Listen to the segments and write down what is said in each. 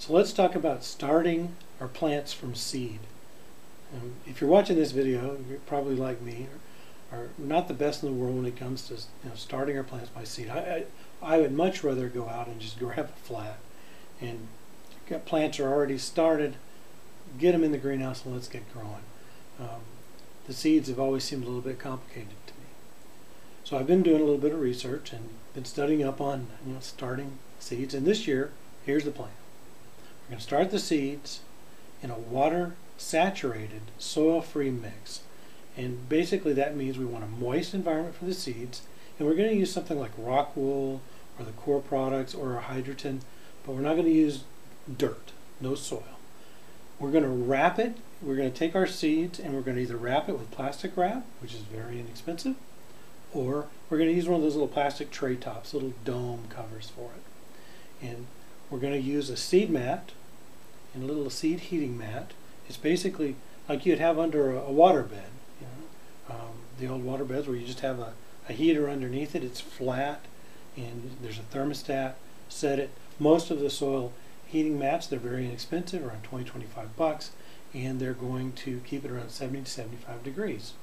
So let's talk about starting our plants from seed. If you're watching this video, you're probably like me, are not the best in the world when it comes to starting our plants by seed. I would much rather go out and just grab a flat and get plants are already started, get them in the greenhouse and let's get growing. The seeds have always seemed a little bit complicated to me. So I've been doing a little bit of research and been studying up on starting seeds. And this year, here's the plan. We're going to start the seeds in a water-saturated, soil-free mix. And basically that means we want a moist environment for the seeds. And we're going to use something like rock wool or the core products or a hydroton, but we're not going to use dirt, no soil. We're going to wrap it. We're going to take our seeds and we're going to either wrap it with plastic wrap, which is very inexpensive, or we're going to use one of those little plastic tray tops, little dome covers for it. And we're going to use a seed mat and a little seed heating mat. It's basically like you'd have under a water bed, the old water beds where you just have a heater underneath it. It's flat and there's a thermostat. Set it. Most of the soil heating mats, they're very inexpensive, around 20-25 bucks, and they're going to keep it around 70 to 75 degrees.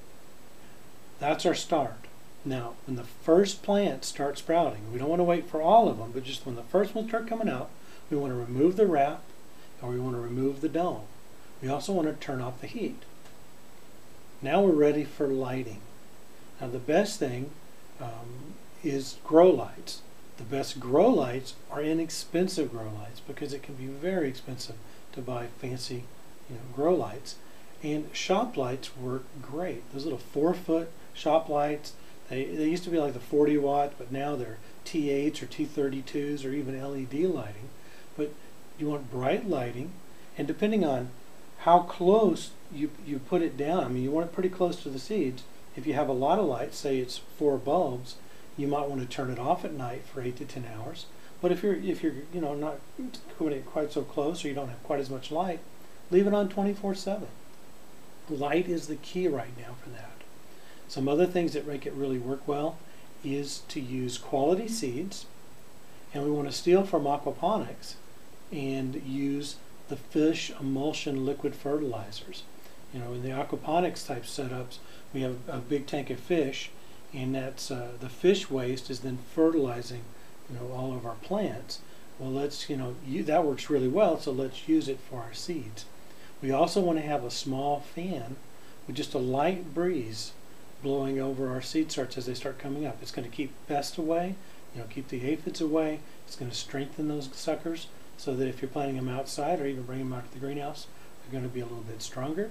That's our start. Now, when the first plants start sprouting, we don't want to wait for all of them, but just when the first ones start coming out, we want to remove the wrap or we want to remove the dome. We also want to turn off the heat. Now we're ready for lighting. Now the best thing is grow lights. The best grow lights are inexpensive grow lights because it can be very expensive to buy fancy grow lights. And shop lights work great. Those little 4-foot shop lights, they used to be like the 40 watt, but now they're T8s or T32s or even LED lighting. But you want bright lighting, and depending on how close you put it down, I mean you want it pretty close to the seeds. If you have a lot of light, say it's 4 bulbs, you might want to turn it off at night for 8 to 10 hours. But if you're not putting it quite so close or you don't have quite as much light, leave it on 24/7. Light is the key right now for that. Some other things that make it really work well is to use quality seeds, and we want to steal from aquaponics and use the fish emulsion liquid fertilizers. In the aquaponics type setups, we have a big tank of fish, and that's the fish waste is then fertilizing all of our plants. Well, that works really well, so let's use it for our seeds. We also want to have a small fan with just a light breeze blowing over our seed starts as they start coming up. It's going to keep pests away, keep the aphids away. It's going to strengthen those suckers so that if you're planting them outside or even bringing them out to the greenhouse, they're going to be a little bit stronger.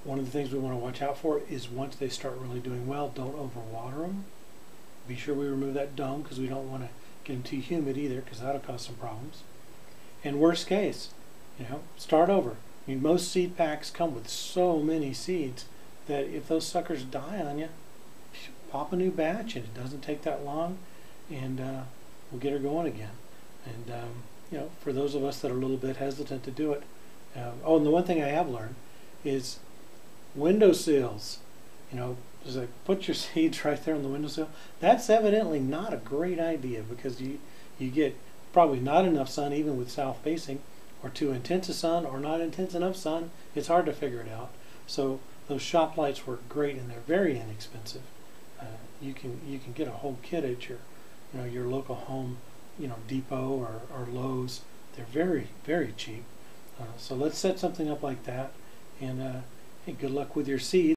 One of the things we want to watch out for is once they start really doing well, don't overwater them. Be sure we remove that dome because we don't want to get them too humid either because that'll cause some problems. And worst case, start over. I mean, most seed packs come with so many seeds that if those suckers die on you, pop a new batch and it doesn't take that long and we'll get her going again. And for those of us that are a little bit hesitant to do it, oh, and the one thing I have learned is windowsills. Just like put your seeds right there on the windowsill. That's evidently not a great idea because you get probably not enough sun even with south facing, or too intense a sun or not intense enough sun. It's hard to figure it out. So those shop lights work great and they're very inexpensive. You can get a whole kit at your local home Depot or Lowe's. They're very, very cheap. So let's set something up like that, and hey, good luck with your seeds.